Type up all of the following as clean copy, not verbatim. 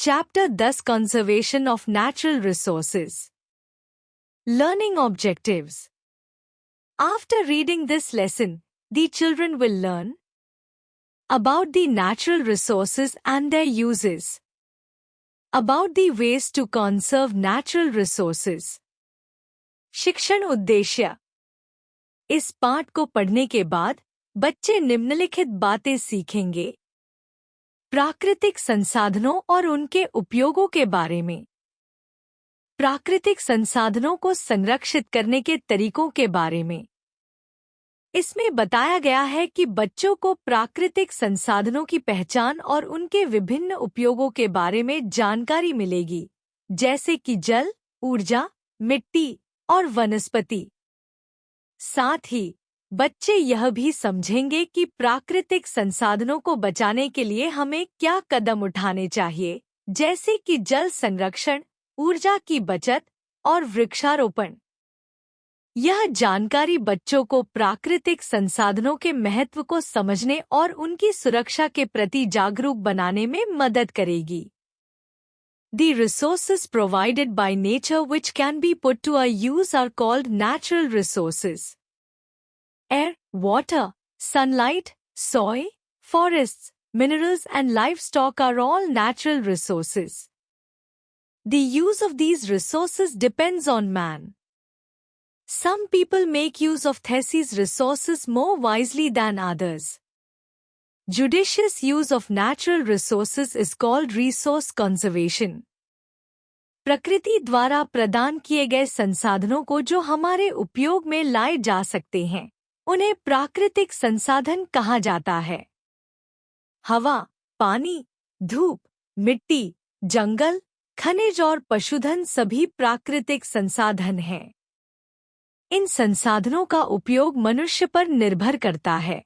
Chapter 10 Conservation of Natural Resources. Learning Objectives. After reading this lesson, the children will learn about the natural resources and their uses, about the ways to conserve natural resources. शिक्षण उद्देश्य. इस पाठ को पढ़ने के बाद बच्चे निम्नलिखित बातें सीखेंगे. प्राकृतिक संसाधनों और उनके उपयोगों के बारे में, प्राकृतिक संसाधनों को संरक्षित करने के तरीकों के बारे में. इसमें बताया गया है कि बच्चों को प्राकृतिक संसाधनों की पहचान और उनके विभिन्न उपयोगों के बारे में जानकारी मिलेगी, जैसे कि जल, ऊर्जा, मिट्टी और वनस्पति. साथ ही बच्चे यह भी समझेंगे कि प्राकृतिक संसाधनों को बचाने के लिए हमें क्या कदम उठाने चाहिए, जैसे कि जल संरक्षण, ऊर्जा की बचत और वृक्षारोपण. यह जानकारी बच्चों को प्राकृतिक संसाधनों के महत्व को समझने और उनकी सुरक्षा के प्रति जागरूक बनाने में मदद करेगी. The resources provided by nature which can be put to our use are called natural resources. Air, water, sunlight, soil, forests, minerals and livestock are all natural resources. The use of these resources depends on man. Some people make use of these resources more wisely than others. Judicious use of natural resources is called resource conservation. प्रकृति द्वारा प्रदान किए गए संसाधनों को जो हमारे उपयोग में लाए जा सकते हैं, उन्हें प्राकृतिक संसाधन कहा जाता है. हवा, पानी, धूप, मिट्टी, जंगल, खनिज और पशुधन सभी प्राकृतिक संसाधन हैं. इन संसाधनों का उपयोग मनुष्य पर निर्भर करता है.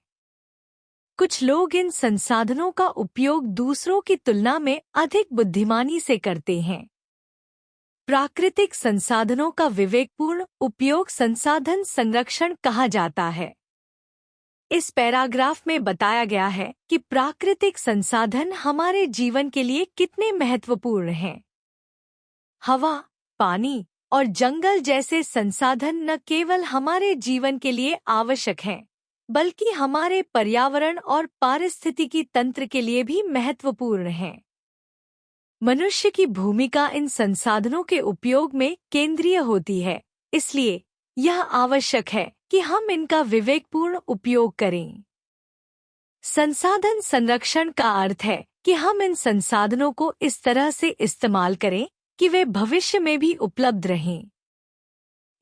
कुछ लोग इन संसाधनों का उपयोग दूसरों की तुलना में अधिक बुद्धिमानी से करते हैं. प्राकृतिक संसाधनों का विवेकपूर्ण उपयोग संसाधन संरक्षण कहा जाता है. इस पैराग्राफ में बताया गया है कि प्राकृतिक संसाधन हमारे जीवन के लिए कितने महत्वपूर्ण हैं. हवा, पानी और जंगल जैसे संसाधन न केवल हमारे जीवन के लिए आवश्यक हैं, बल्कि हमारे पर्यावरण और पारिस्थितिकी तंत्र के लिए भी महत्वपूर्ण हैं. मनुष्य की भूमिका इन संसाधनों के उपयोग में केंद्रीय होती है, इसलिए यह आवश्यक है कि हम इनका विवेकपूर्ण उपयोग करें. संसाधन संरक्षण का अर्थ है कि हम इन संसाधनों को इस तरह से इस्तेमाल करें कि वे भविष्य में भी उपलब्ध रहें.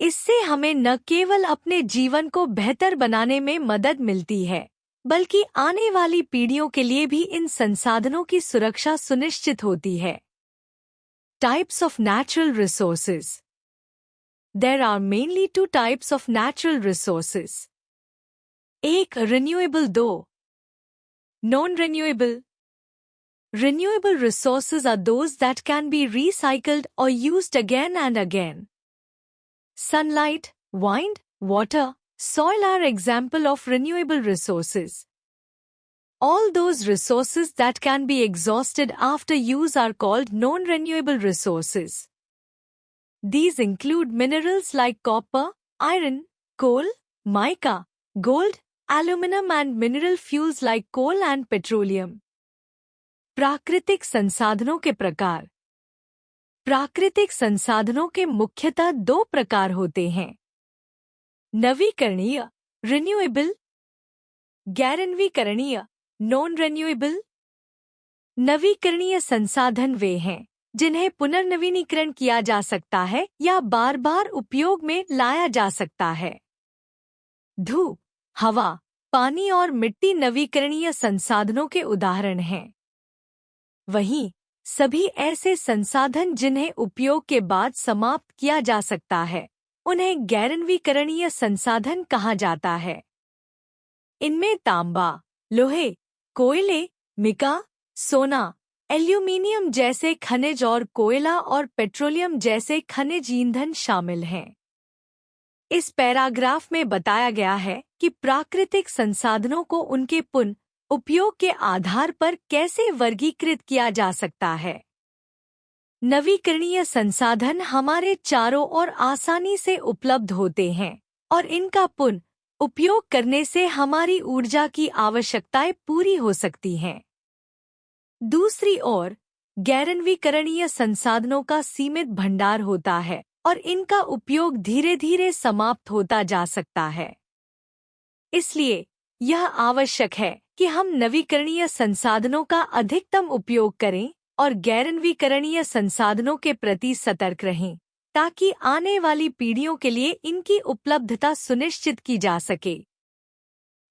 इससे हमें न केवल अपने जीवन को बेहतर बनाने में मदद मिलती है, बल्कि आने वाली पीढ़ियों के लिए भी इन संसाधनों की सुरक्षा सुनिश्चित होती है. Types of natural resources. There are mainly two types of natural resources. 1. Renewable. 2. Non-renewable. Renewable resources are those that can be recycled or used again and again. Sunlight, wind, water, soil are example of renewable resources. All those resources that can be exhausted after use are called non-renewable resources. These include minerals like copper, iron, coal, mica, gold, aluminum and mineral fuels like coal and petroleum. प्राकृतिक संसाधनों के प्रकार. प्राकृतिक संसाधनों के मुख्यतः दो प्रकार होते हैं. नवीकरणीय, रिन्यूएबल. गैरनवीकरणीय, non renewable. नवीकरणीय संसाधन वे हैं जिन्हें पुनर्नवीनीकरण किया जा सकता है या बार बार उपयोग में लाया जा सकता है. धूप, हवा, पानी और मिट्टी नवीकरणीय संसाधनों के उदाहरण हैं. वहीं सभी ऐसे संसाधन जिन्हें उपयोग के बाद समाप्त किया जा सकता है, उन्हें गैरनवीकरणीय संसाधन कहा जाता है. इनमें तांबा, लोहे, कोयले, मिका, सोना, एल्यूमीनियम जैसे खनिज और कोयला और पेट्रोलियम जैसे खनिज ईंधन शामिल हैं. इस पैराग्राफ में बताया गया है कि प्राकृतिक संसाधनों को उनके पुनः उपयोग के आधार पर कैसे वर्गीकृत किया जा सकता है. नवीकरणीय संसाधन हमारे चारों ओर आसानी से उपलब्ध होते हैं और इनका पुनः उपयोग करने से हमारी ऊर्जा की आवश्यकताएं पूरी हो सकती हैं। दूसरी ओर, गैर-नवीकरणीय संसाधनों का सीमित भंडार होता है और इनका उपयोग धीरे धीरे समाप्त होता जा सकता है। इसलिए यह आवश्यक है कि हम नवीकरणीय संसाधनों का अधिकतम उपयोग करें और गैर-नवीकरणीय संसाधनों के प्रति सतर्क रहें, ताकि आने वाली पीढ़ियों के लिए इनकी उपलब्धता सुनिश्चित की जा सके।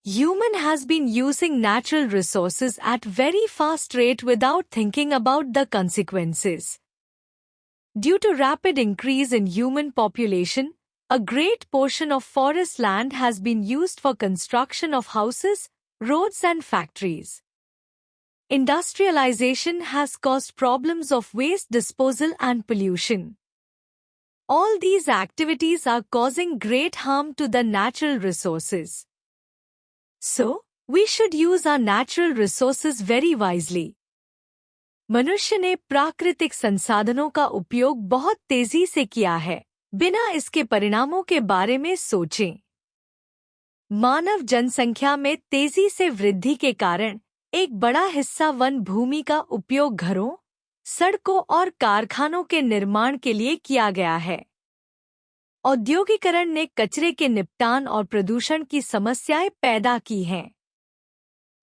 Human has been using natural resources at very fast rate without thinking about the consequences. Due to rapid increase in human population, a great portion of forest land has been used for construction of houses, roads and factories. Industrialization has caused problems of waste disposal and pollution. All these activities are causing great harm to the natural resources. So, we should use our natural resources very wisely. मनुष्य ने प्राकृतिक संसाधनों का उपयोग बहुत तेजी से किया है, बिना इसके परिणामों के बारे में सोचें। मानव जनसंख्या में तेजी से वृद्धि के कारण एक बड़ा हिस्सा वन भूमि का उपयोग घरों, सड़कों और कारखानों के निर्माण के लिए किया गया है। औद्योगिकरण ने कचरे के निपटान और प्रदूषण की समस्याएं पैदा की हैं।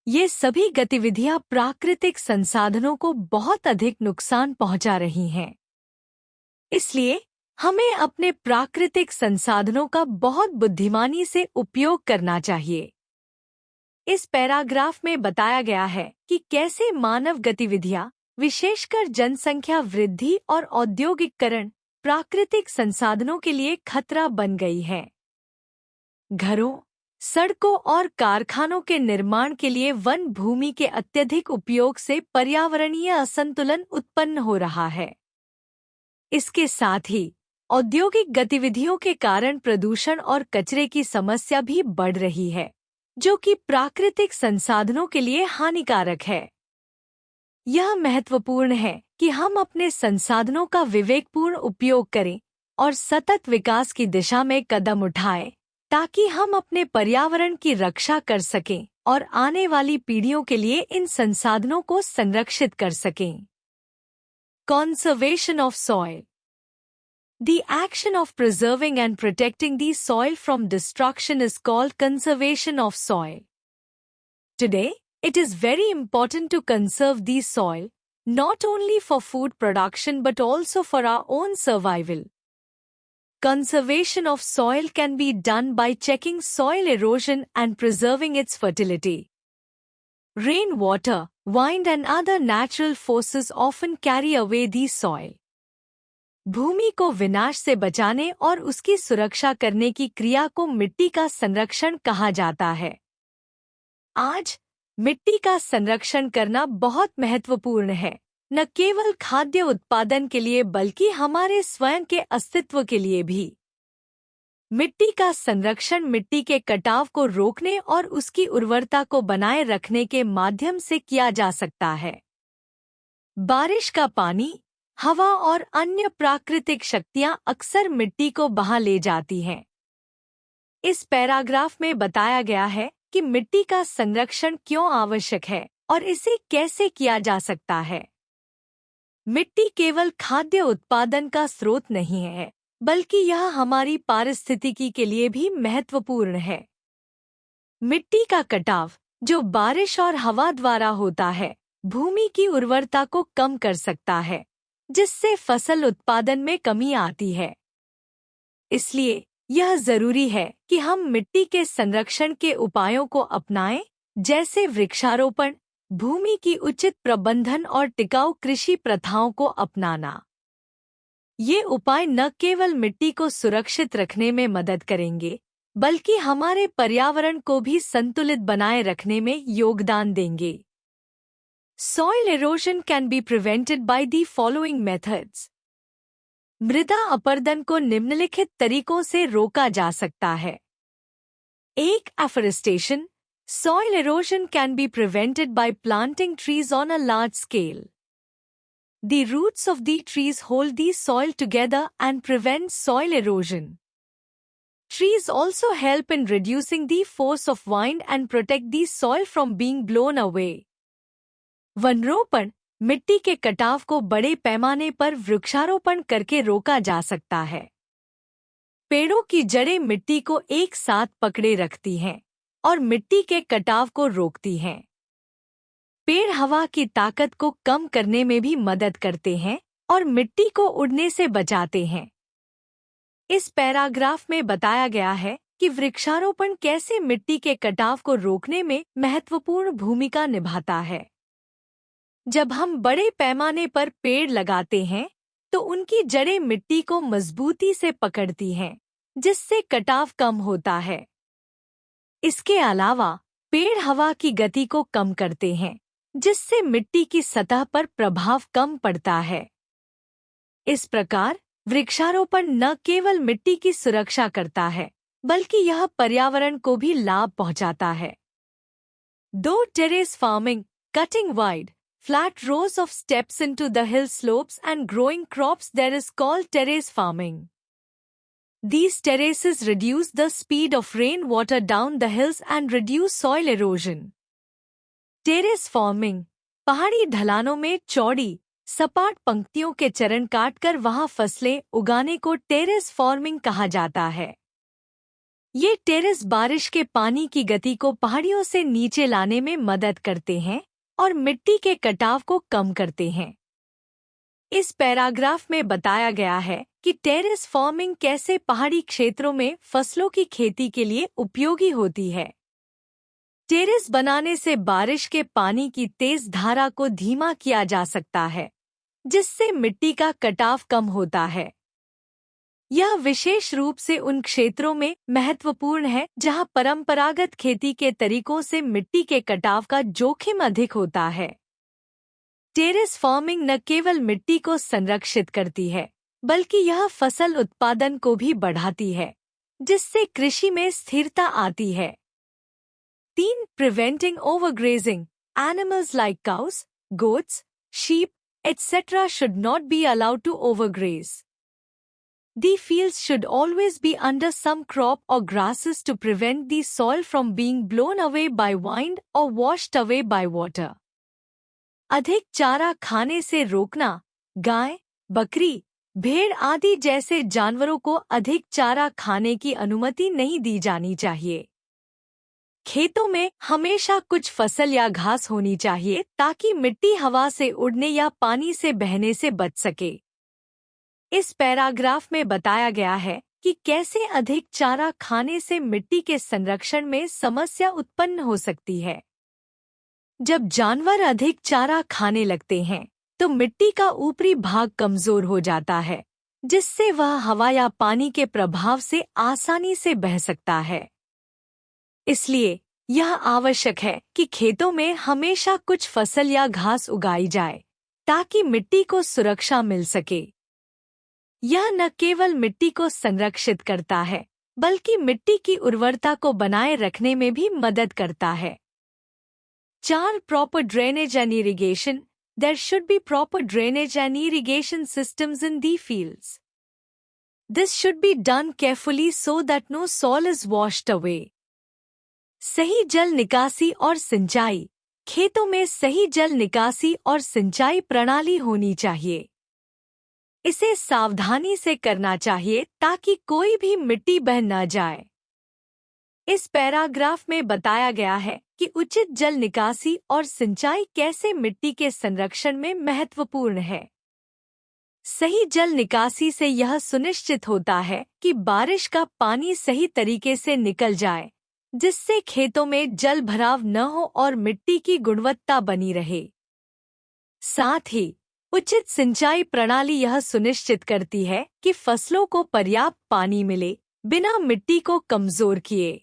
ये सभी गतिविधियां प्राकृतिक संसाधनों को बहुत अधिक नुकसान पहुंचा रही हैं। इसलिए हमें अपने प्राकृतिक संसाधनों का बहुत बुद्धिमानी से उपयोग करना चाहिए। इस पैराग्राफ में बताया गया है कि कैसे मानव गतिविधियां, विशेषकर जनसंख्या वृद्धि और औद्योगिकरण, प्राकृतिक संसाधनों के लिए खतरा बन गई है। घरों, सड़कों और कारखानों के निर्माण के लिए वन भूमि के अत्यधिक उपयोग से पर्यावरणीय असंतुलन उत्पन्न हो रहा है। इसके साथ ही औद्योगिक गतिविधियों के कारण प्रदूषण और कचरे की समस्या भी बढ़ रही है, जो कि प्राकृतिक संसाधनों के लिए हानिकारक है। यह महत्वपूर्ण है कि हम अपने संसाधनों का विवेकपूर्ण उपयोग करें और सतत विकास की दिशा में कदम उठाएं, ताकि हम अपने पर्यावरण की रक्षा कर सकें और आने वाली पीढ़ियों के लिए इन संसाधनों को संरक्षित कर सकें। Conservation of soil. The action of preserving and protecting the soil from destruction is called conservation of soil. Today, it is very important to conserve the soil, not only for food production but also for our own survival. Conservation of soil can be done by checking soil erosion and preserving its fertility. Rainwater, wind and other natural forces often carry away the soil. भूमि को विनाश से बचाने और उसकी सुरक्षा करने की क्रिया को मिट्टी का संरक्षण कहा जाता है। आज मिट्टी का संरक्षण करना बहुत महत्वपूर्ण है, न केवल खाद्य उत्पादन के लिए बल्कि हमारे स्वयं के अस्तित्व के लिए भी। मिट्टी का संरक्षण मिट्टी के कटाव को रोकने और उसकी उर्वरता को बनाए रखने के माध्यम से किया जा सकता है। बारिश का पानी, हवा और अन्य प्राकृतिक शक्तियां अक्सर मिट्टी को बहा ले जाती हैं। इस पैराग्राफ में बताया गया है कि मिट्टी का संरक्षण क्यों आवश्यक है और इसे कैसे किया जा सकता है। मिट्टी केवल खाद्य उत्पादन का स्रोत नहीं है, बल्कि यह हमारी पारिस्थितिकी के लिए भी महत्वपूर्ण है। मिट्टी का कटाव, जो बारिश और हवा द्वारा होता है, भूमि की उर्वरता को कम कर सकता है, जिससे फसल उत्पादन में कमी आती है। इसलिए यह जरूरी है कि हम मिट्टी के संरक्षण के उपायों को अपनाएं, जैसे वृक्षारोपण, भूमि की उचित प्रबंधन और टिकाऊ कृषि प्रथाओं को अपनाना। ये उपाय न केवल मिट्टी को सुरक्षित रखने में मदद करेंगे, बल्कि हमारे पर्यावरण को भी संतुलित बनाए रखने में योगदान देंगे। Soil erosion can be prevented by the following methods. मृदा अपरदन को निम्नलिखित तरीकों से रोका जा सकता है। 1. Afforestation. Soil erosion can be prevented by planting trees on a large scale. The roots of the trees hold the soil together and prevent soil erosion. Trees also help in reducing the force of wind and protect the soil from being blown away. वनरोपण मिट्टी के कटाव को बड़े पैमाने पर वृक्षारोपण करके रोका जा सकता है। पेड़ों की जड़ें मिट्टी को एक साथ पकड़े रखती हैं और मिट्टी के कटाव को रोकती हैं। पेड़ हवा की ताकत को कम करने में भी मदद करते हैं और मिट्टी को उड़ने से बचाते हैं। इस पैराग्राफ में बताया गया है कि वृक्षारोपण कैसे मिट्टी के कटाव को रोकने में महत्वपूर्ण भूमिका निभाता है। जब हम बड़े पैमाने पर पेड़ लगाते हैं तो उनकी जड़ें मिट्टी को मजबूती से पकड़ती हैं, जिससे कटाव कम होता है। इसके अलावा पेड़ हवा की गति को कम करते हैं, जिससे मिट्टी की सतह पर प्रभाव कम पड़ता है। इस प्रकार वृक्षारोपण न केवल मिट्टी की सुरक्षा करता है, बल्कि यह पर्यावरण को भी लाभ पहुंचाता है। दो terrace farming, cutting wide, flat rows of steps into the hill slopes and growing crops there is called terrace farming. These terraces reduce the speed of rainwater down the hills and reduce soil erosion. Terrace farming पहाड़ी ढलानों में चौड़ी सपाट पंक्तियों के चरण काटकर वहां फसलें उगाने को टेरेस फार्मिंग कहा जाता है। ये टेरेस बारिश के पानी की गति को पहाड़ियों से नीचे लाने में मदद करते हैं और मिट्टी के कटाव को कम करते हैं। इस पैराग्राफ में बताया गया है कि टेरेस फार्मिंग कैसे पहाड़ी क्षेत्रों में फसलों की खेती के लिए उपयोगी होती है। टेरेस बनाने से बारिश के पानी की तेज धारा को धीमा किया जा सकता है, जिससे मिट्टी का कटाव कम होता है। यह विशेष रूप से उन क्षेत्रों में महत्वपूर्ण है जहां परंपरागत खेती के तरीकों से मिट्टी के कटाव का जोखिम अधिक होता है। टेरेस फार्मिंग न केवल मिट्टी को संरक्षित करती है, बल्कि यह फसल उत्पादन को भी बढ़ाती है, जिससे कृषि में स्थिरता आती है। 3. Preventing overgrazing. Animals like cows, goats, sheep, etc. should not be allowed to overgraze. The fields should always be under some crop or grasses to prevent the soil from being blown away by wind or washed away by water. अधिक चारा खाने से रोकना। गाय, बकरी, भेड़ आदि जैसे जानवरों को अधिक चारा खाने की अनुमति नहीं दी जानी चाहिए। खेतों में हमेशा कुछ फसल या घास होनी चाहिए ताकि मिट्टी हवा से उड़ने या पानी से बहने से बच सके। इस पैराग्राफ में बताया गया है कि कैसे अधिक चारा खाने से मिट्टी के संरक्षण में समस्या उत्पन्न हो सकती है। जब जानवर अधिक चारा खाने लगते हैं तो मिट्टी का ऊपरी भाग कमजोर हो जाता है, जिससे वह हवा या पानी के प्रभाव से आसानी से बह सकता है। इसलिए यह आवश्यक है कि खेतों में हमेशा कुछ फसल या घास उगाई जाए ताकि मिट्टी को सुरक्षा मिल सके। यह न केवल मिट्टी को संरक्षित करता है, बल्कि मिट्टी की उर्वरता को बनाए रखने में भी मदद करता है। 4. Proper drainage and irrigation. There should be proper drainage and irrigation systems in the fields. This should be done carefully so that no soil is washed away. सही जल निकासी और सिंचाई। खेतों में सही जल निकासी और सिंचाई प्रणाली होनी चाहिए। इसे सावधानी से करना चाहिए ताकि कोई भी मिट्टी बह न जाए। इस पैराग्राफ में बताया गया है कि उचित जल निकासी और सिंचाई कैसे मिट्टी के संरक्षण में महत्वपूर्ण है। सही जल निकासी से यह सुनिश्चित होता है कि बारिश का पानी सही तरीके से निकल जाए, जिससे खेतों में जल भराव न हो और मिट्टी की गुणवत्ता बनी रहे। साथ ही उचित सिंचाई प्रणाली यह सुनिश्चित करती है कि फसलों को पर्याप्त पानी मिले बिना मिट्टी को कमजोर किए।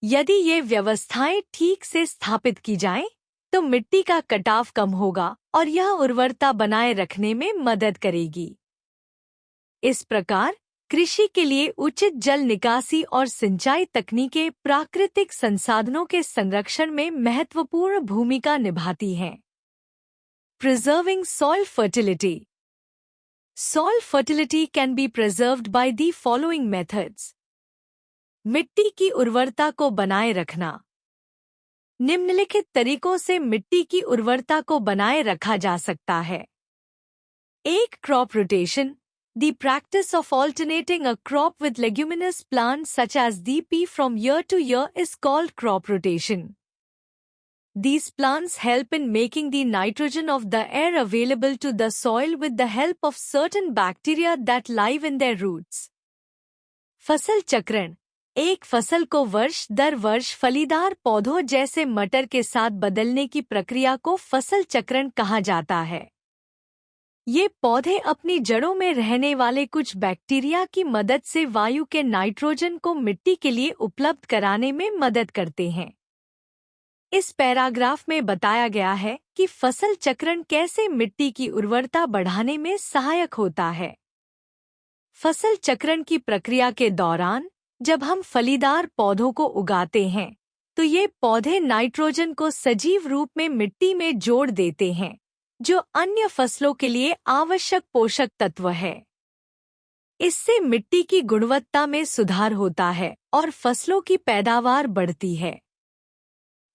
यदि ये व्यवस्थाएं ठीक से स्थापित की जाएं, तो मिट्टी का कटाव कम होगा और यह उर्वरता बनाए रखने में मदद करेगी। इस प्रकार कृषि के लिए उचित जल निकासी और सिंचाई तकनीकें प्राकृतिक संसाधनों के संरक्षण में महत्वपूर्ण भूमिका निभाती हैं। Preserving soil fertility. Soil fertility can be preserved by the following methods. मिट्टी की उर्वरता को बनाए रखना. निम्नलिखित तरीकों से मिट्टी की उर्वरता को बनाए रखा जा सकता है. 1. Crop rotation. The practice of alternating a crop with leguminous plants such as the pea from year to year is called crop rotation. These plants help in making the nitrogen of the air available to the soil with the help of certain bacteria that live in their roots. फसल चक्रण. एक फसल को वर्ष दर वर्ष फलीदार पौधों जैसे मटर के साथ बदलने की प्रक्रिया को फसल चक्रण कहा जाता है. ये पौधे अपनी जड़ों में रहने वाले कुछ बैक्टीरिया की मदद से वायु के नाइट्रोजन को मिट्टी के लिए उपलब्ध कराने में मदद करते हैं. इस पैराग्राफ में बताया गया है कि फसल चक्रण कैसे मिट्टी की उर्वरता बढ़ाने में सहायक होता है. फसल चक्रण की प्रक्रिया के दौरान जब हम फलीदार पौधों को उगाते हैं तो ये पौधे नाइट्रोजन को सजीव रूप में मिट्टी में जोड़ देते हैं, जो अन्य फसलों के लिए आवश्यक पोषक तत्व है. इससे मिट्टी की गुणवत्ता में सुधार होता है और फसलों की पैदावार बढ़ती है.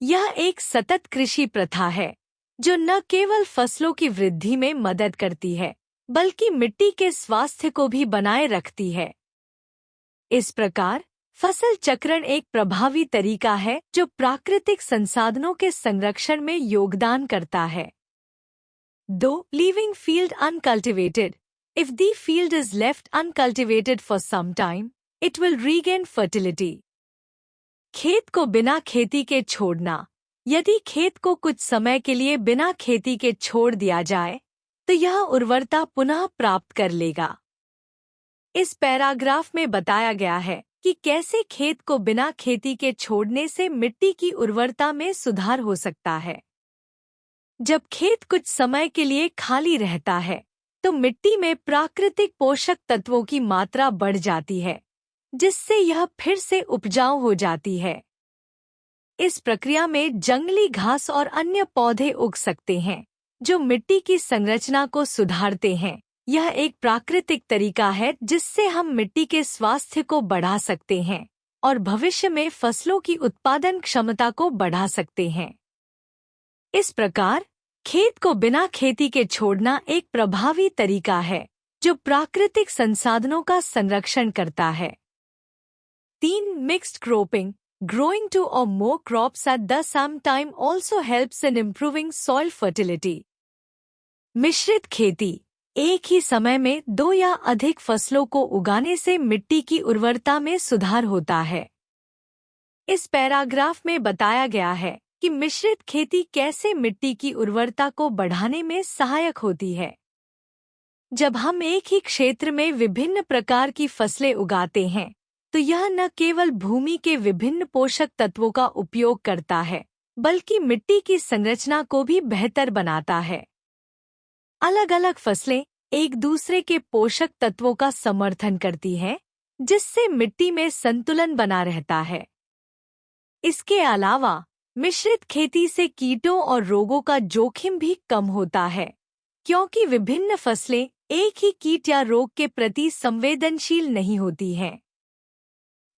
यह एक सतत कृषि प्रथा है जो न केवल फसलों की वृद्धि में मदद करती है बल्कि मिट्टी के स्वास्थ्य को भी बनाए रखती है. इस प्रकार फसल चक्रण एक प्रभावी तरीका है जो प्राकृतिक संसाधनों के संरक्षण में योगदान करता है. 2. Leaving field uncultivated. If the field is left uncultivated for some time, it will regain fertility. खेत को बिना खेती के छोड़ना. यदि खेत को कुछ समय के लिए बिना खेती के छोड़ दिया जाए तो यह उर्वरता पुनः प्राप्त कर लेगा. इस पैराग्राफ में बताया गया है कि कैसे खेत को बिना खेती के छोड़ने से मिट्टी की उर्वरता में सुधार हो सकता है. जब खेत कुछ समय के लिए खाली रहता है तो मिट्टी में प्राकृतिक पोषक तत्वों की मात्रा बढ़ जाती है, जिससे यह फिर से उपजाऊ हो जाती है. इस प्रक्रिया में जंगली घास और अन्य पौधे उग सकते हैं जो मिट्टी की संरचना को सुधारते हैं. यह एक प्राकृतिक तरीका है जिससे हम मिट्टी के स्वास्थ्य को बढ़ा सकते हैं और भविष्य में फसलों की उत्पादन क्षमता को बढ़ा सकते हैं. इस प्रकार खेत को बिना खेती के छोड़ना एक प्रभावी तरीका है जो प्राकृतिक संसाधनों का संरक्षण करता है. 3. Mixed cropping. Growing 2 or more crops at the same time also helps in improving soil fertility. मिश्रित खेती. एक ही समय में 2 या अधिक फसलों को उगाने से मिट्टी की उर्वरता में सुधार होता है. इस पैराग्राफ में बताया गया है कि मिश्रित खेती कैसे मिट्टी की उर्वरता को बढ़ाने में सहायक होती है. जब हम एक ही क्षेत्र में विभिन्न प्रकार की फसलें उगाते हैं तो यह न केवल भूमि के विभिन्न पोषक तत्वों का उपयोग करता है बल्कि मिट्टी की संरचना को भी बेहतर बनाता है. अलग अलग फसलें एक दूसरे के पोषक तत्वों का समर्थन करती हैं, जिससे मिट्टी में संतुलन बना रहता है. इसके अलावा मिश्रित खेती से कीटों और रोगों का जोखिम भी कम होता है, क्योंकि विभिन्न फसलें एक ही कीट या रोग के प्रति संवेदनशील नहीं होती हैं.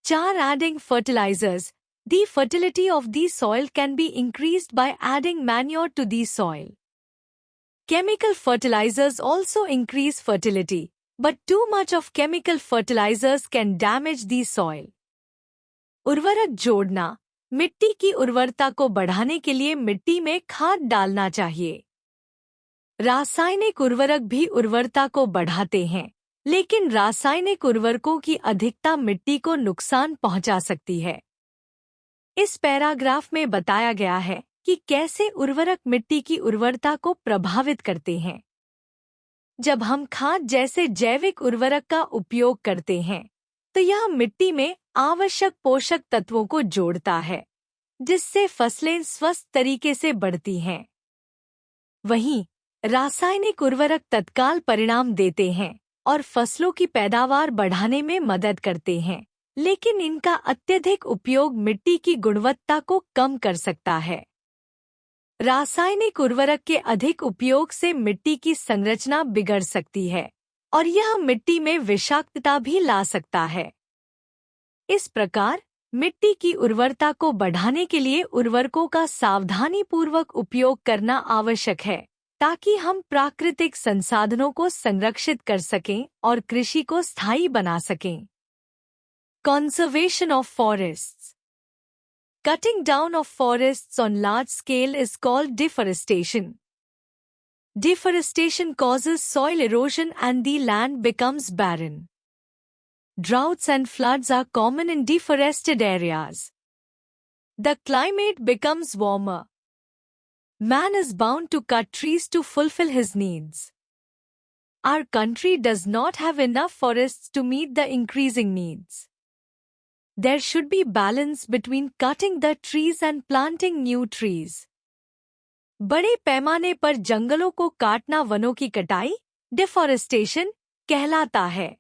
4. Adding fertilizers. The fertility of the soil can be increased by adding manure to the soil. Chemical fertilizers also increase fertility, but too much of chemical fertilizers can damage the soil. उर्वरक जोड़ना. मिट्टी की उर्वरता को बढ़ाने के लिए मिट्टी में खाद डालना चाहिए. रासायनिक उर्वरक भी उर्वरता को बढ़ाते हैं, लेकिन रासायनिक उर्वरकों की अधिकता मिट्टी को नुकसान पहुंचा सकती है. इस पैराग्राफ में बताया गया है कि कैसे उर्वरक मिट्टी की उर्वरता को प्रभावित करते हैं. जब हम खाद जैसे जैविक उर्वरक का उपयोग करते हैं तो यह मिट्टी में आवश्यक पोषक तत्वों को जोड़ता है, जिससे फसलें स्वस्थ तरीके से बढ़ती हैं. वहीं रासायनिक उर्वरक तत्काल परिणाम देते हैं और फसलों की पैदावार बढ़ाने में मदद करते हैं, लेकिन इनका अत्यधिक उपयोग मिट्टी की गुणवत्ता को कम कर सकता है. रासायनिक उर्वरक के अधिक उपयोग से मिट्टी की संरचना बिगड़ सकती है और यह मिट्टी में विषाक्तता भी ला सकता है। इस प्रकार मिट्टी की उर्वरता को बढ़ाने के लिए उर्वरकों का सावधानीपूर्वक उपयोग करना आवश्यक है, ताकि हम प्राकृतिक संसाधनों को संरक्षित कर सकें और कृषि को स्थायी बना सकें। Conservation of forests. Cutting down of forests on large scale is called deforestation. Deforestation causes soil erosion and the land becomes barren. Droughts and floods are common in deforested areas. The climate becomes warmer. Man is bound to cut trees to fulfill his needs. Our country does not have enough forests to meet the increasing needs. There should be balance between cutting the trees and planting new trees. बड़े पैमाने पर जंगलों को काटना वनों की कटाई, deforestation, कहलाता है।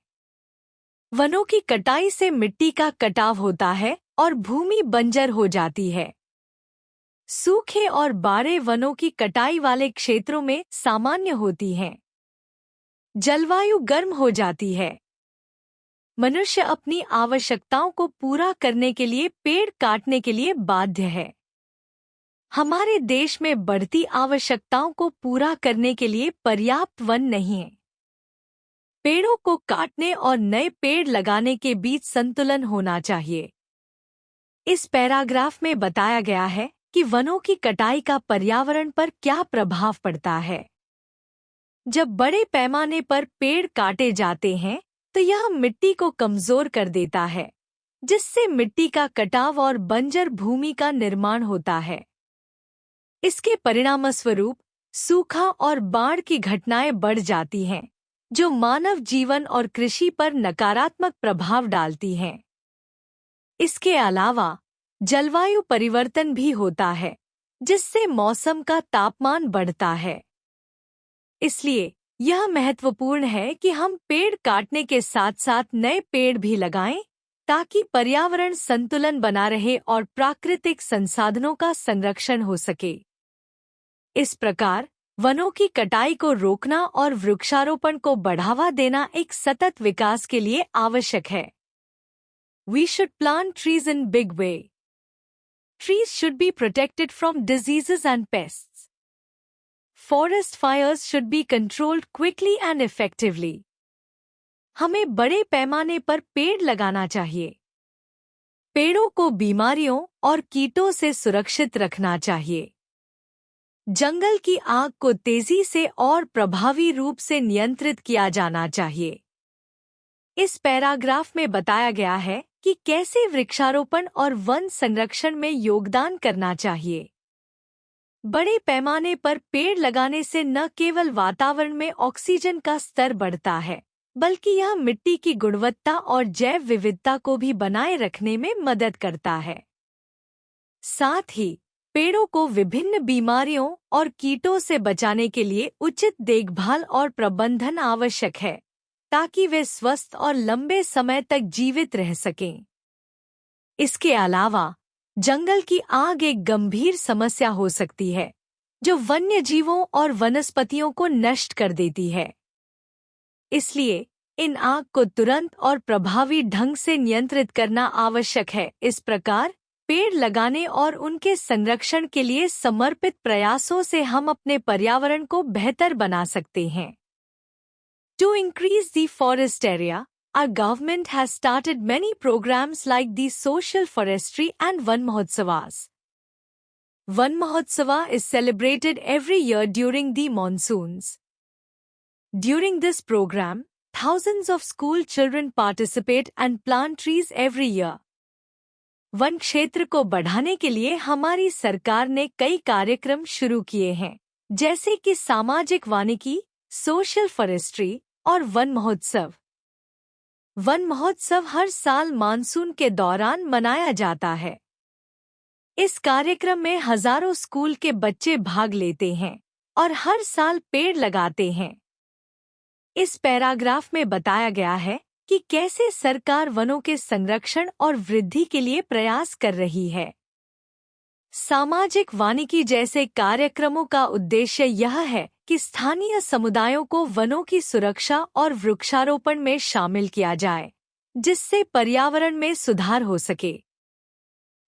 वनों की कटाई से मिट्टी का कटाव होता है और भूमि बंजर हो जाती है। सूखे और बाड़े वनों की कटाई वाले क्षेत्रों में सामान्य होती हैं। जलवायु गर्म हो जाती है। मनुष्य अपनी आवश्यकताओं को पूरा करने के लिए पेड़ काटने के लिए बाध्य है। हमारे देश में बढ़ती आवश्यकताओं को पूरा करने के लिए पर्याप्त वन नहीं है। पेड़ों को काटने और नए पेड़ लगाने के बीच संतुलन होना चाहिए। इस पैराग्राफ में बताया गया है कि वनों की कटाई का पर्यावरण पर क्या प्रभाव पड़ता है। जब बड़े पैमाने पर पेड़ काटे जाते हैं तो यह मिट्टी को कमजोर कर देता है, जिससे मिट्टी का कटाव और बंजर भूमि का निर्माण होता है। इसके परिणामस्वरूप सूखा और बाढ़ की घटनाएं बढ़ जाती हैं, जो मानव जीवन और कृषि पर नकारात्मक प्रभाव डालती हैं। इसके अलावा जलवायु परिवर्तन भी होता है, जिससे मौसम का तापमान बढ़ता है। इसलिए यह महत्वपूर्ण है कि हम पेड़ काटने के साथ साथ नए पेड़ भी लगाएं, ताकि पर्यावरण संतुलन बना रहे और प्राकृतिक संसाधनों का संरक्षण हो सके। इस प्रकार वनों की कटाई को रोकना और वृक्षारोपण को बढ़ावा देना एक सतत विकास के लिए आवश्यक है। We should plant trees in big way. Trees should be protected from diseases and pests. Forest fires should be controlled quickly and effectively. हमें बड़े पैमाने पर पेड़ लगाना चाहिए। पेड़ों को बीमारियों और कीटों से सुरक्षित रखना चाहिए। जंगल की आग को तेजी से और प्रभावी रूप से नियंत्रित किया जाना चाहिए। इस पैराग्राफ में बताया गया है कि कैसे वृक्षारोपण और वन संरक्षण में योगदान करना चाहिए। बड़े पैमाने पर पेड़ लगाने से न केवल वातावरण में ऑक्सीजन का स्तर बढ़ता है, बल्कि यह मिट्टी की गुणवत्ता और जैव विविधता को भी बनाए रखने में मदद करता है। साथ ही पेड़ों को विभिन्न बीमारियों और कीटों से बचाने के लिए उचित देखभाल और प्रबंधन आवश्यक है, ताकि वे स्वस्थ और लंबे समय तक जीवित रह सकें। इसके अलावा जंगल की आग एक गंभीर समस्या हो सकती है, जो वन्य जीवों और वनस्पतियों को नष्ट कर देती है। इसलिए इन आग को तुरंत और प्रभावी ढंग से नियंत्रित करना आवश्यक है। इस प्रकार पेड़ लगाने और उनके संरक्षण के लिए समर्पित प्रयासों से हम अपने पर्यावरण को बेहतर बना सकते हैं। To increase the forest area, our government has started many programs like the Social Forestry and Van Mahotsavas. Van Mahotsava is celebrated every year during the monsoons. During this program, thousands of school children participate and plant trees every year. One क्षेत्र को बढ़ाने के लिए हमारी सरकार ने कई कार्यक्रम शुरू किए हैं, जैसे कि सामाजिक वानिकी, सोशल फॉरेस्ट्री और वन महोत्सव। वन महोत्सव हर साल मानसून के दौरान मनाया जाता है। इस कार्यक्रम में हजारों स्कूल के बच्चे भाग लेते हैं और हर साल पेड़ लगाते हैं। इस पैराग्राफ में बताया गया है कि कैसे सरकार वनों के संरक्षण और वृद्धि के लिए प्रयास कर रही है। सामाजिक वानिकी जैसे कार्यक्रमों का उद्देश्य यह है कि स्थानीय समुदायों को वनों की सुरक्षा और वृक्षारोपण में शामिल किया जाए, जिससे पर्यावरण में सुधार हो सके।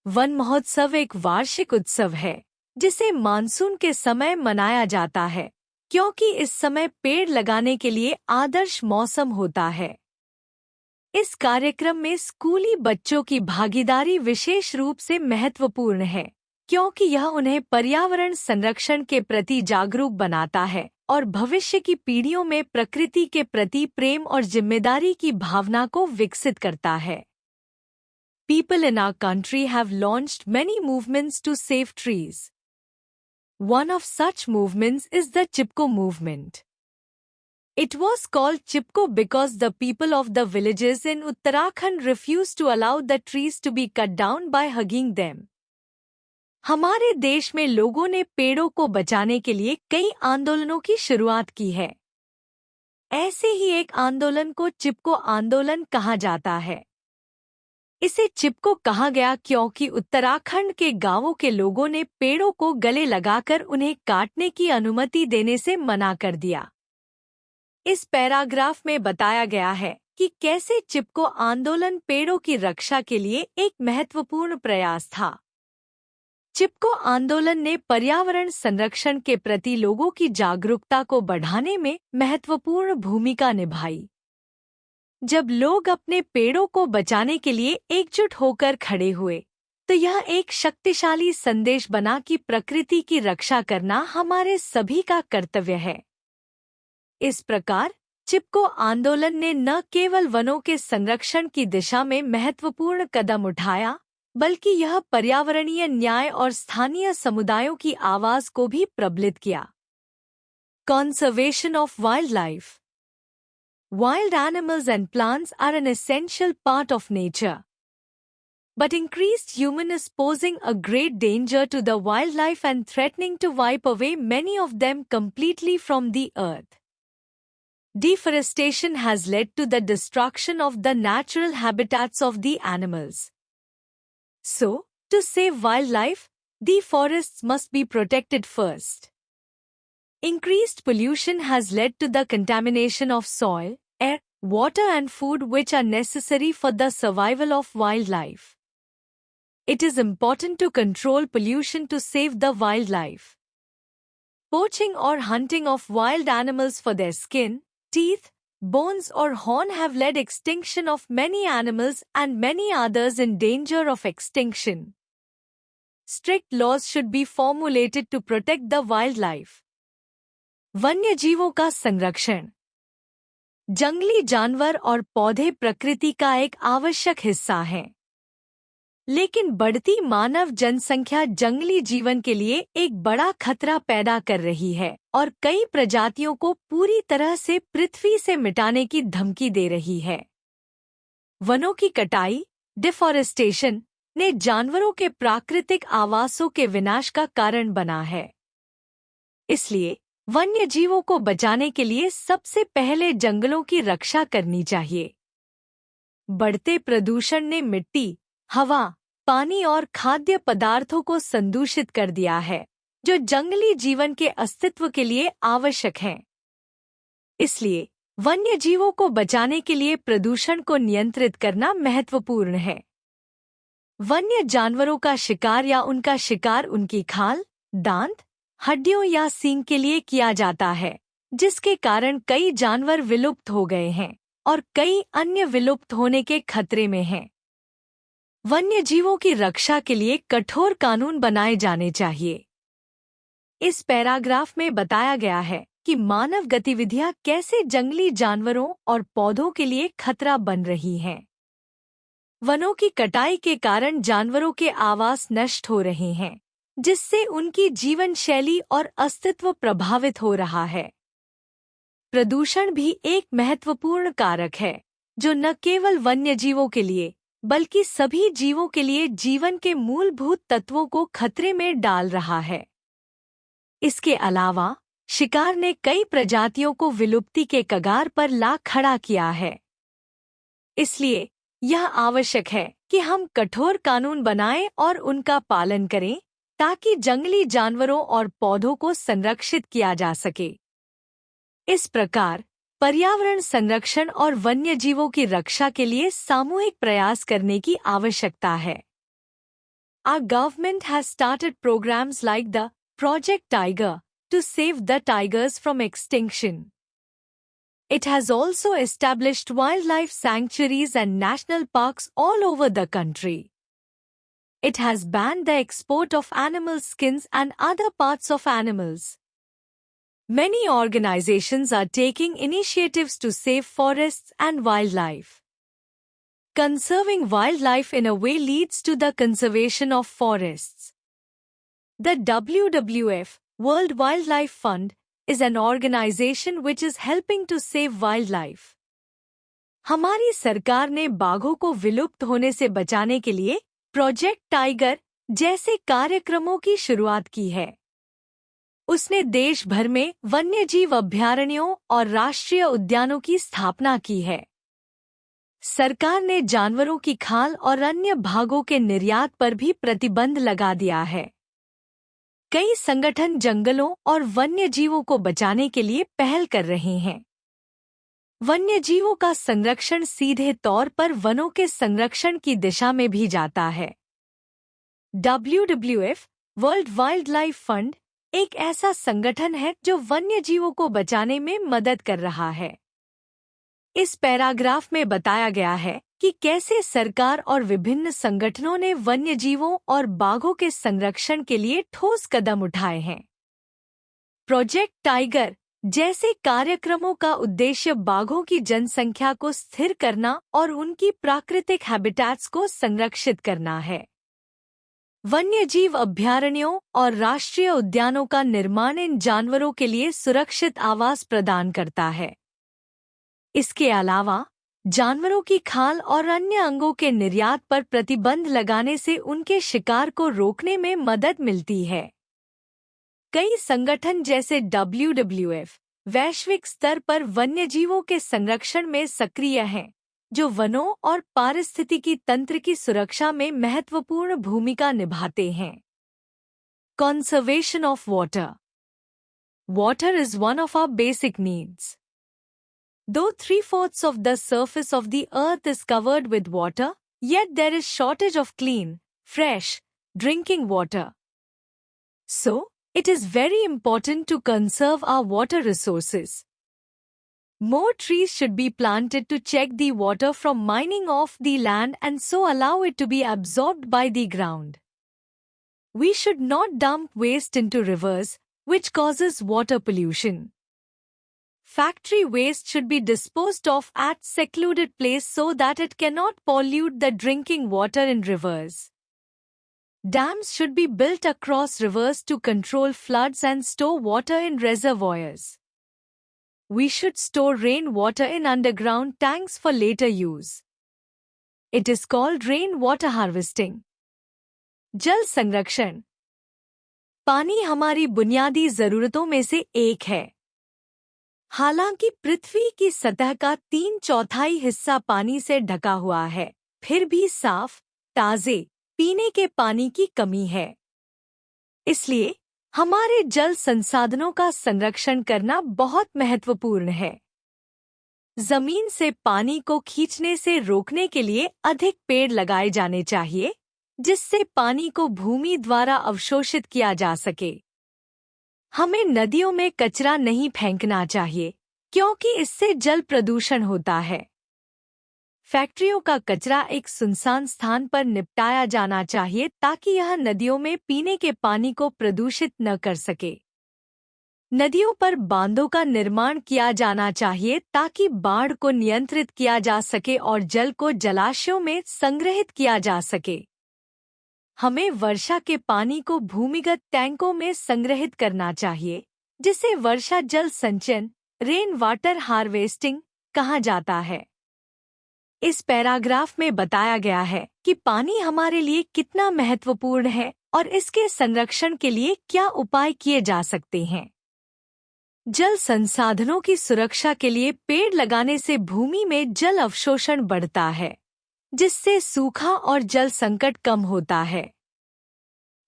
वन महोत्सव एक वार्षिक उत्सव है जिसे मानसून के समय मनाया जाता है, क्योंकि इस समय पेड़ लगाने के लिए आदर्श मौसम होता है। इस कार्यक्रम में स्कूली बच्चों की भागीदारी विशेष रूप से महत्वपूर्ण है, क्योंकि यह उन्हें पर्यावरण संरक्षण के प्रति जागरूक बनाता है और भविष्य की पीढ़ियों में प्रकृति के प्रति प्रेम और जिम्मेदारी की भावना को विकसित करता है। People in our country have launched many movements to save trees. One of such movements is the Chipko movement. It was called Chipko because the people of the villages in Uttarakhand refused to allow the trees to be cut down by hugging them. हमारे देश में लोगों ने पेड़ों को बचाने के लिए कई आंदोलनों की शुरुआत की है। ऐसे ही एक आंदोलन को चिपको आंदोलन कहा जाता है। इसे चिपको कहा गया क्योंकि उत्तराखंड के गांवों के लोगों ने पेड़ों को गले लगाकर उन्हें काटने की अनुमति देने से मना कर दिया। इस पैराग्राफ में बताया गया है कि कैसे चिपको आंदोलन पेड़ों की रक्षा के लिए एक महत्वपूर्ण प्रयास था। चिपको आंदोलन ने पर्यावरण संरक्षण के प्रति लोगों की जागरूकता को बढ़ाने में महत्वपूर्ण भूमिका निभाई। जब लोग अपने पेड़ों को बचाने के लिए एकजुट होकर खड़े हुए, तो यह एक शक्तिशाली संदेश बना कि प्रकृति की रक्षा करना हमारे सभी का कर्तव्य है। इस प्रकार चिपको आंदोलन ने न केवल वनों के संरक्षण की दिशा में महत्वपूर्ण कदम उठाया, बल्कि यह पर्यावरणीय न्याय और स्थानीय समुदायों की आवाज को भी प्रबलित किया। Conservation of wildlife. Wild animals and plants are an essential part of nature. But increased human is posing a great danger to the wildlife and threatening to wipe away many of them completely from the earth. Deforestation has led to the destruction of the natural habitats of the animals. So, to save wildlife, the forests must be protected first. Increased pollution has led to the contamination of soil, air, water and food which are necessary for the survival of wildlife. It is important to control pollution to save the wildlife. Poaching or hunting of wild animals for their skin, teeth, bones or horn have led extinction of many animals and many others in danger of extinction. Strict laws should be formulated to protect the wildlife. वन्य जीवों का संरक्षण। जंगली जानवर और पौधे प्रकृति का एक आवश्यक हिस्सा हैं। लेकिन बढ़ती मानव जनसंख्या जंगली जीवन के लिए एक बड़ा खतरा पैदा कर रही है और कई प्रजातियों को पूरी तरह से पृथ्वी से मिटाने की धमकी दे रही है। वनों की कटाई, डिफॉरेस्टेशन, ने जानवरों के प्राकृतिक आवासों के विनाश का कारण बना है। इसलिए वन्य जीवों को बचाने के लिए सबसे पहले जंगलों की रक्षा करनी चाहिए। बढ़ते प्रदूषण ने मिट्टी, हवा, पानी और खाद्य पदार्थों को संदूषित कर दिया है, जो जंगली जीवन के अस्तित्व के लिए आवश्यक हैं। इसलिए वन्य जीवों को बचाने के लिए प्रदूषण को नियंत्रित करना महत्वपूर्ण है। वन्य जानवरों का शिकार या उनका शिकार उनकी खाल, दांत, हड्डियों या सींग के लिए किया जाता है, जिसके कारण कई जानवर विलुप्त हो गए हैं और कई अन्य विलुप्त होने के खतरे में हैं। वन्य जीवों की रक्षा के लिए कठोर कानून बनाए जाने चाहिए। इस पैराग्राफ में बताया गया है कि मानव गतिविधियां कैसे जंगली जानवरों और पौधों के लिए खतरा बन रही हैं। वनों की कटाई के कारण जानवरों के आवास नष्ट हो रहे हैं, जिससे उनकी जीवन शैली और अस्तित्व प्रभावित हो रहा है। प्रदूषण भी एक महत्वपूर्ण कारक है, जो न केवल वन्य जीवों के लिए बल्कि सभी जीवों के लिए जीवन के मूलभूत तत्वों को खतरे में डाल रहा है। इसके अलावा शिकार ने कई प्रजातियों को विलुप्ति के कगार पर ला खड़ा किया है। इसलिए यह आवश्यक है कि हम कठोर कानून बनाएं और उनका पालन करें, ताकि जंगली जानवरों और पौधों को संरक्षित किया जा सके। इस प्रकार पर्यावरण संरक्षण और वन्यजीवों की रक्षा के लिए सामूहिक प्रयास करने की आवश्यकता है। Our government has started programs like the Project Tiger to save the tigers from extinction. It has also established wildlife sanctuaries and national parks all over the country. It has banned the export of animal skins and other parts of animals. Many organizations are taking initiatives to save forests and wildlife. Conserving wildlife in a way leads to the conservation of forests. The WWF, World Wildlife Fund, is an organization which is helping to save wildlife. हमारी सरकार ने बाघों को विलुप्त होने से बचाने के लिए प्रोजेक्ट टाइगर जैसे कार्यक्रमों की शुरुआत की है। उसने देश भर में वन्यजीव अभयारण्यों और राष्ट्रीय उद्यानों की स्थापना की है। सरकार ने जानवरों की खाल और अन्य भागों के निर्यात पर भी प्रतिबंध लगा दिया है। कई संगठन जंगलों और वन्यजीवों को बचाने के लिए पहल कर रहे हैं। वन्यजीवों का संरक्षण सीधे तौर पर वनों के संरक्षण की दिशा में भी जाता है। WWF, world wild life fund, एक ऐसा संगठन है जो वन्यजीवों को बचाने में मदद कर रहा है। इस पैराग्राफ में बताया गया है कि कैसे सरकार और विभिन्न संगठनों ने वन्यजीवों और बाघों के संरक्षण के लिए ठोस कदम उठाए हैं। प्रोजेक्ट टाइगर जैसे कार्यक्रमों का उद्देश्य बाघों की जनसंख्या को स्थिर करना और उनकी प्राकृतिक हैबिटेट्स को संरक्षित करना है। वन्यजीव अभयारण्यों और राष्ट्रीय उद्यानों का निर्माण इन जानवरों के लिए सुरक्षित आवास प्रदान करता है। इसके अलावा जानवरों की खाल और अन्य अंगों के निर्यात पर प्रतिबंध लगाने से उनके शिकार को रोकने में मदद मिलती है। कई संगठन जैसे WWF वैश्विक स्तर पर वन्यजीवों के संरक्षण में सक्रिय हैं, जो वनों और पारिस्थितिकी तंत्र की सुरक्षा में महत्वपूर्ण भूमिका निभाते हैं। Conservation of water. Water is one of our basic needs. Though 3/4 of the surface of the earth is covered with water, yet there is shortage of clean, fresh, drinking water. So, it is very important to conserve our water resources. More trees should be planted to check the water from mining off the land and so allow it to be absorbed by the ground. We should not dump waste into rivers, which causes water pollution. Factory waste should be disposed of at secluded place so that it cannot pollute the drinking water in rivers. Dams should be built across rivers to control floods and store water in reservoirs. We should store rainwater in underground tanks for later use. It is called rainwater harvesting. जल संरक्षण। पानी हमारी बुनियादी जरूरतों में से एक है। हालांकि पृथ्वी की सतह का 3/4 हिस्सा पानी से ढका हुआ है, फिर भी साफ, ताजे पीने के पानी की कमी है। इसलिए हमारे जल संसाधनों का संरक्षण करना बहुत महत्वपूर्ण है। जमीन से पानी को खींचने से रोकने के लिए अधिक पेड़ लगाए जाने चाहिए, जिससे पानी को भूमि द्वारा अवशोषित किया जा सके। हमें नदियों में कचरा नहीं फेंकना चाहिए, क्योंकि इससे जल प्रदूषण होता है। फैक्ट्रियों का कचरा एक सुनसान स्थान पर निपटाया जाना चाहिए ताकि यह नदियों में पीने के पानी को प्रदूषित न कर सके। नदियों पर बांधों का निर्माण किया जाना चाहिए ताकि बाढ़ को नियंत्रित किया जा सके और जल को जलाशयों में संग्रहित किया जा सके। हमें वर्षा के पानी को भूमिगत टैंकों में संग्रहित करना चाहिए, जिसे वर्षा जल संचयन, रेन वाटर हार्वेस्टिंग कहा जाता है। इस पैराग्राफ में बताया गया है कि पानी हमारे लिए कितना महत्वपूर्ण है और इसके संरक्षण के लिए क्या उपाय किए जा सकते हैं। जल संसाधनों की सुरक्षा के लिए पेड़ लगाने से भूमि में जल अवशोषण बढ़ता है, जिससे सूखा और जल संकट कम होता है।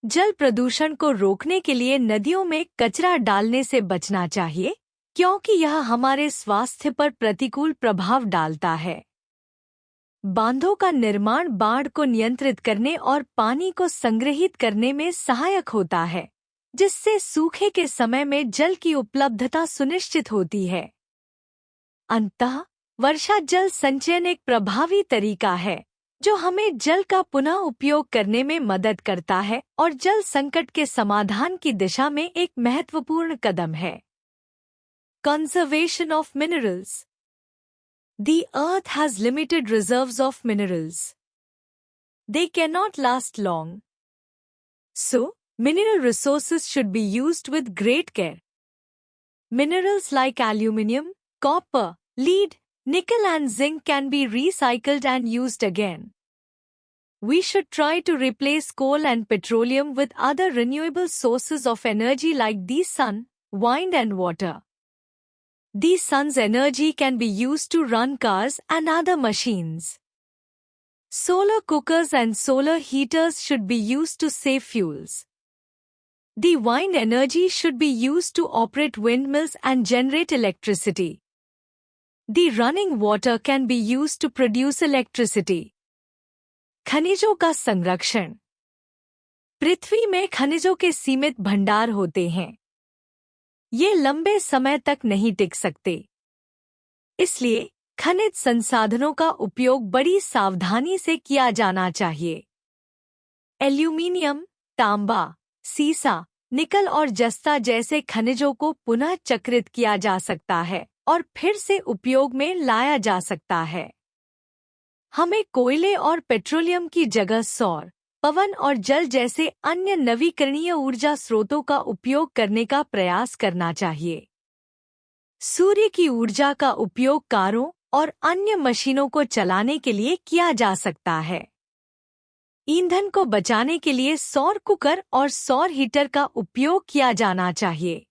जल प्रदूषण को रोकने के लिए नदियों में कचरा डालने से बचना चाहिए, क्योंकि यह हमारे स्वास्थ्य पर प्रतिकूल प्रभाव डालता है। बांधों का निर्माण बाढ़ को नियंत्रित करने और पानी को संग्रहित करने में सहायक होता है, जिससे सूखे के समय में जल की उपलब्धता सुनिश्चित होती है। अंततः वर्षा जल संचयन एक प्रभावी तरीका है जो हमें जल का पुनः उपयोग करने में मदद करता है और जल संकट के समाधान की दिशा में एक महत्वपूर्ण कदम है। Conservation of minerals. The earth has limited reserves of minerals. They cannot last long. So, mineral resources should be used with great care. Minerals like aluminium, copper, lead, nickel and zinc can be recycled and used again. We should try to replace coal and petroleum with other renewable sources of energy like the sun, wind and water. The sun's energy can be used to run cars and other machines. Solar cookers and solar heaters should be used to save fuels. The wind energy should be used to operate windmills and generate electricity. The running water can be used to produce electricity. खनिजों का संरक्षण। पृथ्वी में खनिजों के सीमित भंडार होते हैं। ये लंबे समय तक नहीं टिक सकते। इसलिए खनिज संसाधनों का उपयोग बड़ी सावधानी से किया जाना चाहिए। एल्यूमीनियम, तांबा, सीसा, निकल और जस्ता जैसे खनिजों को पुनः चक्रित किया जा सकता है और फिर से उपयोग में लाया जा सकता है। हमें कोयले और पेट्रोलियम की जगह सौर, पवन और जल जैसे अन्य नवीकरणीय ऊर्जा स्रोतों का उपयोग करने का प्रयास करना चाहिए। सूर्य की ऊर्जा का उपयोग कारों और अन्य मशीनों को चलाने के लिए किया जा सकता है। ईंधन को बचाने के लिए सौर कुकर और सौर हीटर का उपयोग किया जाना चाहिए।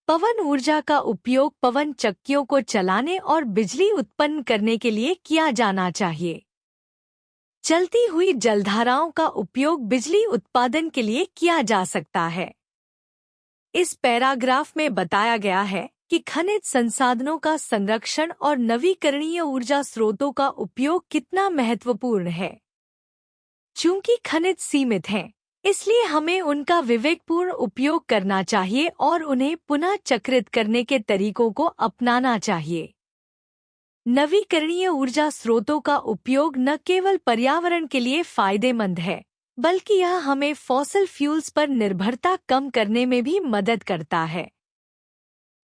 पवन ऊर्जा का उपयोग पवन चक्कियों को चलाने और बिजली उत्पन्न करने के लिए किया जाना चाहिए। चलती हुई जलधाराओं का उपयोग बिजली उत्पादन के लिए किया जा सकता है। इस पैराग्राफ में बताया गया है कि खनिज संसाधनों का संरक्षण और नवीकरणीय ऊर्जा स्रोतों का उपयोग कितना महत्वपूर्ण है। चूंकि खनिज सीमित हैं, इसलिए हमें उनका विवेकपूर्ण उपयोग करना चाहिए और उन्हें पुनः चक्रित करने के तरीकों को अपनाना चाहिए। नवीकरणीय ऊर्जा स्रोतों का उपयोग न केवल पर्यावरण के लिए फायदेमंद है, बल्कि यह हमें फॉसिल फ्यूल्स पर निर्भरता कम करने में भी मदद करता है।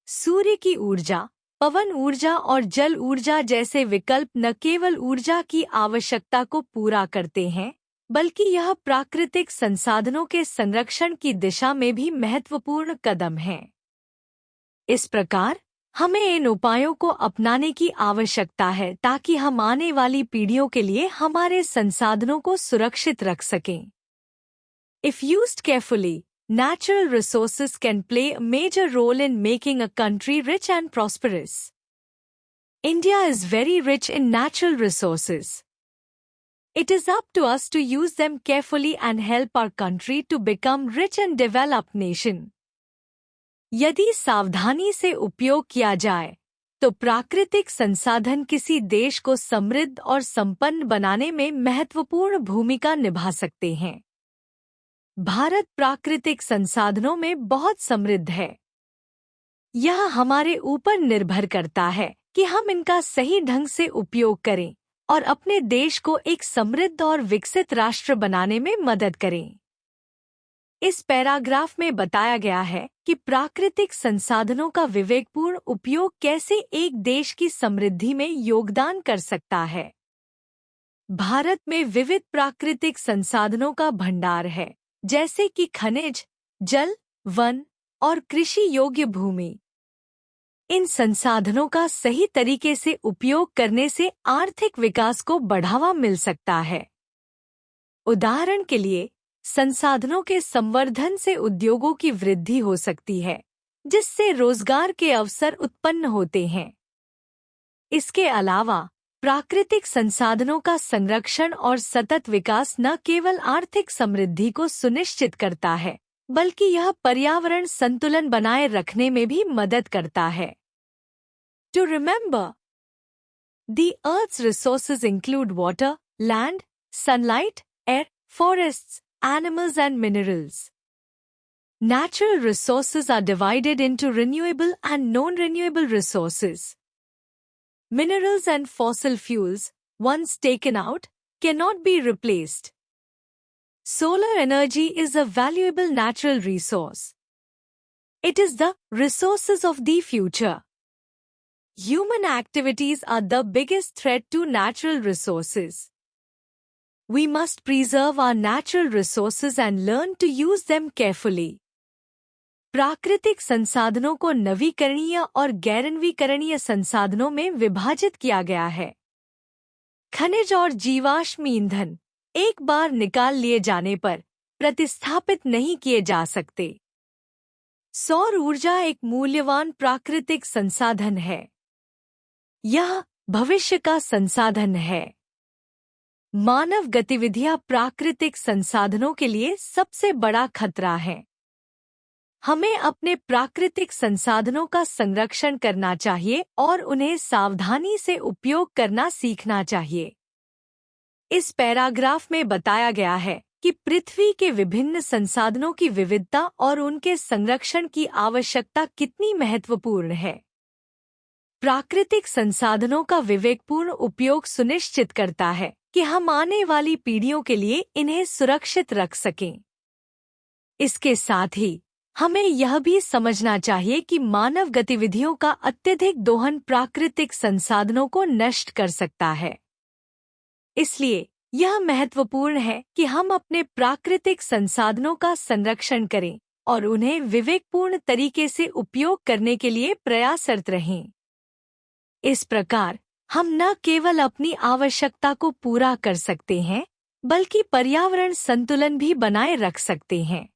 सूर्य की ऊर्जा, पवन ऊर्जा और जल ऊर्जा जैसे विकल्प न केवल ऊर्जा की आवश्यकता को पूरा करते हैं, बल्कि यह प्राकृतिक संसाधनों के संरक्षण की दिशा में भी महत्वपूर्ण कदम है। इस प्रकार हमें इन उपायों को अपनाने की आवश्यकता है ताकि हम आने वाली पीढ़ियों के लिए हमारे संसाधनों को सुरक्षित रख सकें। If used carefully, natural resources can play a major role in making a country rich and prosperous. India is very rich in natural resources. It is up to us to use them carefully and help our country to become rich and developed nation. यदि सावधानी से उपयोग किया जाए, तो प्राकृतिक संसाधन किसी देश को समृद्ध और संपन्न बनाने में महत्वपूर्ण भूमिका निभा सकते हैं। भारत प्राकृतिक संसाधनों में बहुत समृद्ध है। यह हमारे ऊपर निर्भर करता है कि हम इनका सही ढंग से उपयोग करें और अपने देश को एक समृद्ध और विकसित राष्ट्र बनाने में मदद करें। इस पैराग्राफ में बताया गया है कि प्राकृतिक संसाधनों का विवेकपूर्ण उपयोग कैसे एक देश की समृद्धि में योगदान कर सकता है। भारत में विविध प्राकृतिक संसाधनों का भंडार है, जैसे कि खनिज, जल, वन और कृषि योग्य भूमि। इन संसाधनों का सही तरीके से उपयोग करने से आर्थिक विकास को बढ़ावा मिल सकता है। उदाहरण के लिए, संसाधनों के संवर्धन से उद्योगों की वृद्धि हो सकती है, जिससे रोजगार के अवसर उत्पन्न होते हैं। इसके अलावा प्राकृतिक संसाधनों का संरक्षण और सतत विकास न केवल आर्थिक समृद्धि को सुनिश्चित करता है, बल्कि यह पर्यावरण संतुलन बनाए रखने में भी मदद करता है। To remember, the Earth's resources include water, land, sunlight, air, forests, animals and minerals. Natural resources are divided into renewable and non-renewable resources. Minerals and fossil fuels, once taken out, cannot be replaced. Solar energy is a valuable natural resource. It is the resources of the future. Human activities are the biggest threat to natural resources. We must preserve our natural resources and learn to use them carefully. प्राकृतिक संसाधनों को नवीकरणीय और गैरनवीकरणीय संसाधनों में विभाजित किया गया है। खनिज और जीवाश्म ईंधन एक बार निकाल लिए जाने पर प्रतिस्थापित नहीं किए जा सकते। सौर ऊर्जा एक मूल्यवान प्राकृतिक संसाधन है। यह भविष्य का संसाधन है। मानव गतिविधियां प्राकृतिक संसाधनों के लिए सबसे बड़ा खतरा है। हमें अपने प्राकृतिक संसाधनों का संरक्षण करना चाहिए और उन्हें सावधानी से उपयोग करना सीखना चाहिए। इस पैराग्राफ में बताया गया है कि पृथ्वी के विभिन्न संसाधनों की विविधता और उनके संरक्षण की आवश्यकता कितनी महत्वपूर्ण है। प्राकृतिक संसाधनों का विवेकपूर्ण उपयोग सुनिश्चित करता है कि हम आने वाली पीढ़ियों के लिए इन्हें सुरक्षित रख सकें। इसके साथ ही हमें यह भी समझना चाहिए कि मानव गतिविधियों का अत्यधिक दोहन प्राकृतिक संसाधनों को नष्ट कर सकता है। इसलिए यह महत्वपूर्ण है कि हम अपने प्राकृतिक संसाधनों का संरक्षण करें और उन्हें विवेकपूर्ण तरीके से उपयोग करने के लिए प्रयासरत रहें। इस प्रकार हम न केवल अपनी आवश्यकता को पूरा कर सकते हैं, बल्कि पर्यावरण संतुलन भी बनाए रख सकते हैं।